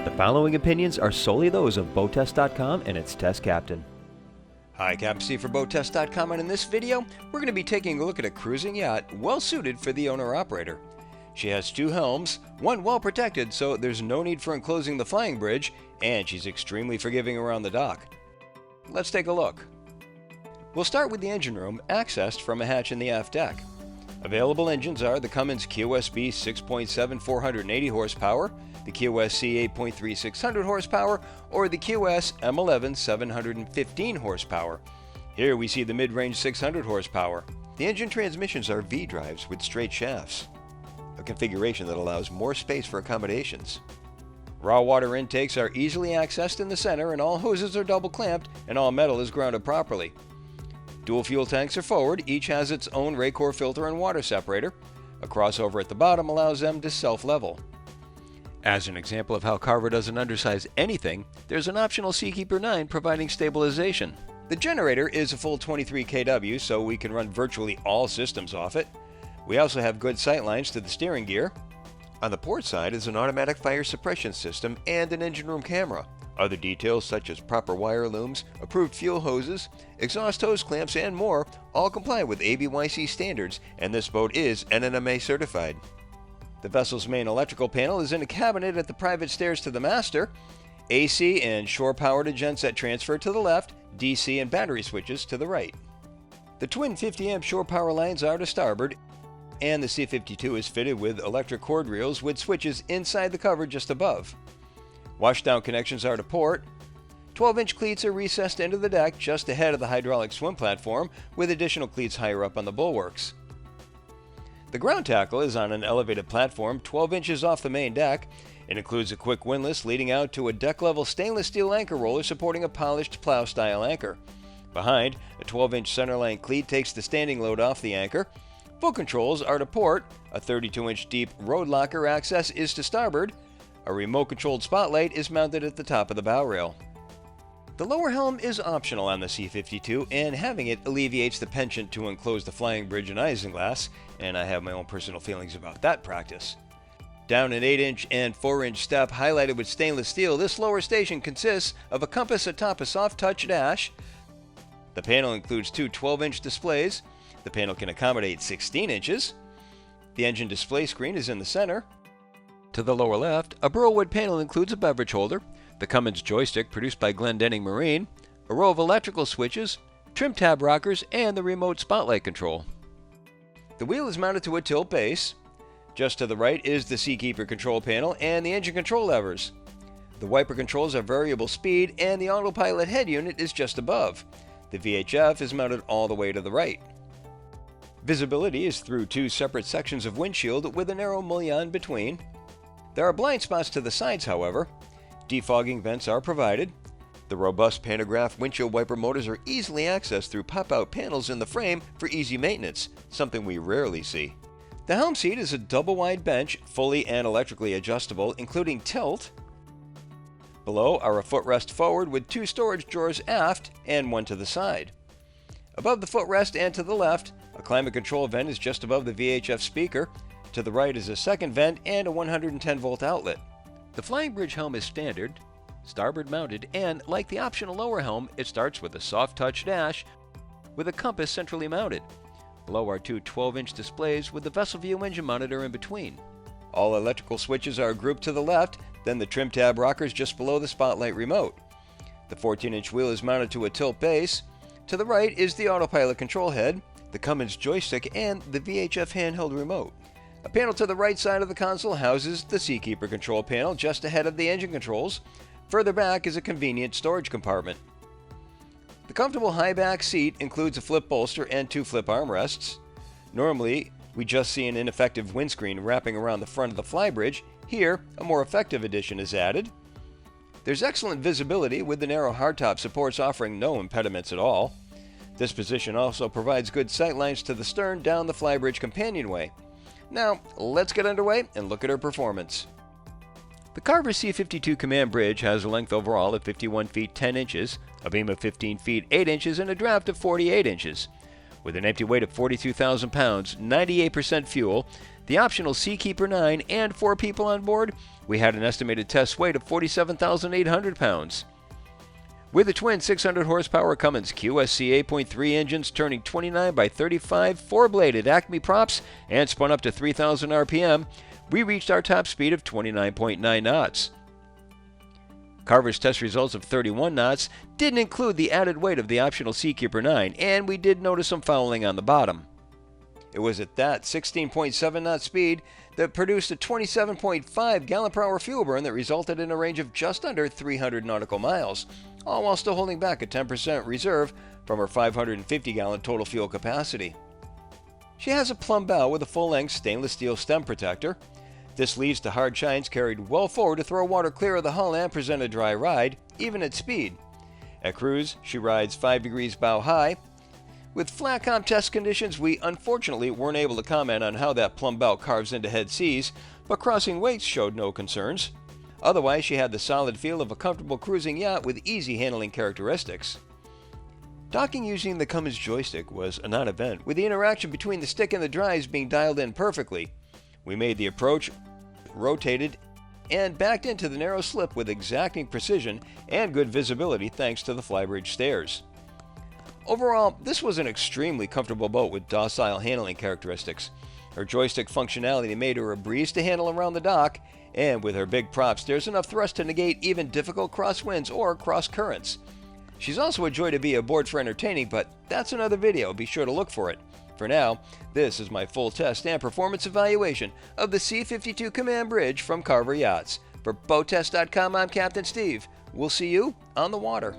The following opinions are solely those of BoatTEST.com and its test captain. Hi, Captain Steve for BoatTEST.com, and in this video, we're going to be taking a look at a cruising yacht well suited for the owner-operator. She has two helms, one well protected so there's no need for enclosing the flying bridge, and she's extremely forgiving around the dock. Let's take a look. We'll start with the engine room, accessed from a hatch in the aft deck. Available engines are the Cummins QSB 6.7 480 horsepower, the QSC 8.3 600 horsepower, or the QS M11 715 horsepower. Here we see the mid-range 600 horsepower. The engine transmissions are V-drives with straight shafts, a configuration that allows more space for accommodations. Raw water intakes are easily accessed in the center, and all hoses are double clamped and all metal is grounded properly. Dual fuel tanks are forward, each has its own Raycor filter and water separator. A crossover at the bottom allows them to self-level. As an example of how Carver doesn't undersize anything, there's an optional Seakeeper 9 providing stabilization. The generator is a full 23 kW, so we can run virtually all systems off it. We also have good sight lines to the steering gear. On the port side is an automatic fire suppression system and an engine room camera. Other details such as proper wire looms, approved fuel hoses, exhaust hose clamps, and more all comply with ABYC standards, and this boat is NNMA certified. The vessel's main electrical panel is in a cabinet at the private stairs to the master. AC and shore power to genset transfer to the left, DC and battery switches to the right. The twin 50 amp shore power lines are to starboard, and the C52 is fitted with electric cord reels with switches inside the cover just above. Washdown connections are to port. 12-inch cleats are recessed into the deck just ahead of the hydraulic swim platform, with additional cleats higher up on the bulwarks. The ground tackle is on an elevated platform 12 inches off the main deck. It includes a quick windlass leading out to a deck-level stainless steel anchor roller supporting a polished plow-style anchor. Behind, a 12-inch centerline cleat takes the standing load off the anchor. Full controls are to port. A 32-inch deep road locker access is to starboard. A remote-controlled spotlight is mounted at the top of the bow rail. The lower helm is optional on the C52, and having it alleviates the penchant to enclose the flying bridge in isinglass, and I have my own personal feelings about that practice. Down an 8-inch and 4-inch step highlighted with stainless steel, this lower station consists of a compass atop a soft-touch dash. The panel includes two 12-inch displays. The panel can accommodate 16 inches. The engine display screen is in the center. To the lower left, a burlwood panel includes a beverage holder, the Cummins joystick produced by Glendenning Marine, a row of electrical switches, trim tab rockers, and the remote spotlight control. The wheel is mounted to a tilt base. Just to the right is the Seakeeper control panel and the engine control levers. The wiper controls are variable speed, and the autopilot head unit is just above. The VHF is mounted all the way to the right. Visibility is through two separate sections of windshield with a narrow mullion between. There are blind spots to the sides, however. Defogging vents are provided. The robust pantograph windshield wiper motors are easily accessed through pop-out panels in the frame for easy maintenance, something we rarely see. The helm seat is a double-wide bench, fully and electrically adjustable, including tilt. Below are a footrest forward with two storage drawers aft and one to the side. Above the footrest and to the left, a climate control vent is just above the VHF speaker. To the right is a second vent and a 110-volt outlet. The flying bridge helm is standard, starboard mounted, and like the optional lower helm, it starts with a soft touch dash with a compass centrally mounted. Below are two 12-inch displays with the vessel view engine monitor in between. All electrical switches are grouped to the left, then the trim tab rockers just below the spotlight remote. The 14-inch wheel is mounted to a tilt base. To the right is the autopilot control head, the Cummins joystick, and the VHF handheld remote. A panel to the right side of the console houses the Seakeeper control panel just ahead of the engine controls. Further back is a convenient storage compartment. The comfortable high back seat includes a flip bolster and two flip armrests. Normally, we just see an ineffective windscreen wrapping around the front of the flybridge. Here, a more effective addition is added. There's excellent visibility with the narrow hardtop supports offering no impediments at all. This position also provides good sight lines to the stern down the flybridge companionway. Now, let's get underway and look at her performance. The Carver C52 Command Bridge has a length overall of 51 feet 10 inches, a beam of 15 feet 8 inches, and a draft of 48 inches. With an empty weight of 42,000 pounds, 98% fuel, the optional Seakeeper 9, and 4 people on board, we had an estimated test weight of 47,800 pounds. With the twin 600 horsepower Cummins QSB 8.3 engines turning 29 by 35 4-bladed Acme props and spun up to 3,000 RPM, we reached our top speed of 29.9 knots. Carver's test results of 31 knots didn't include the added weight of the optional Seakeeper 9, and we did notice some fouling on the bottom. It was at that 16.7 knot speed that produced a 27.5 gallon per hour fuel burn that resulted in a range of just under 300 nautical miles, all while still holding back a 10% reserve from her 550 gallon total fuel capacity. She has a plumb bow with a full-length stainless steel stem protector. This leads to hard chines carried well forward to throw water clear of the hull and present a dry ride, even at speed. At cruise, she rides 5 degrees bow high. With flatcom test conditions, we unfortunately weren't able to comment on how that plumb bow carves into head seas, but crossing wakes showed no concerns. Otherwise, she had the solid feel of a comfortable cruising yacht with easy handling characteristics. Docking using the Cummins joystick was a non-event, with the interaction between the stick and the drives being dialed in perfectly. We made the approach, rotated, and backed into the narrow slip with exacting precision and good visibility thanks to the flybridge stairs. Overall, this was an extremely comfortable boat with docile handling characteristics. Her joystick functionality made her a breeze to handle around the dock, and with her big props, there's enough thrust to negate even difficult crosswinds or cross currents. She's also a joy to be aboard for entertaining, but that's another video. Be sure to look for it. For now, this is my full test and performance evaluation of the C52 Command Bridge from Carver Yachts. For BoatTEST.com, I'm Captain Steve. We'll see you on the water.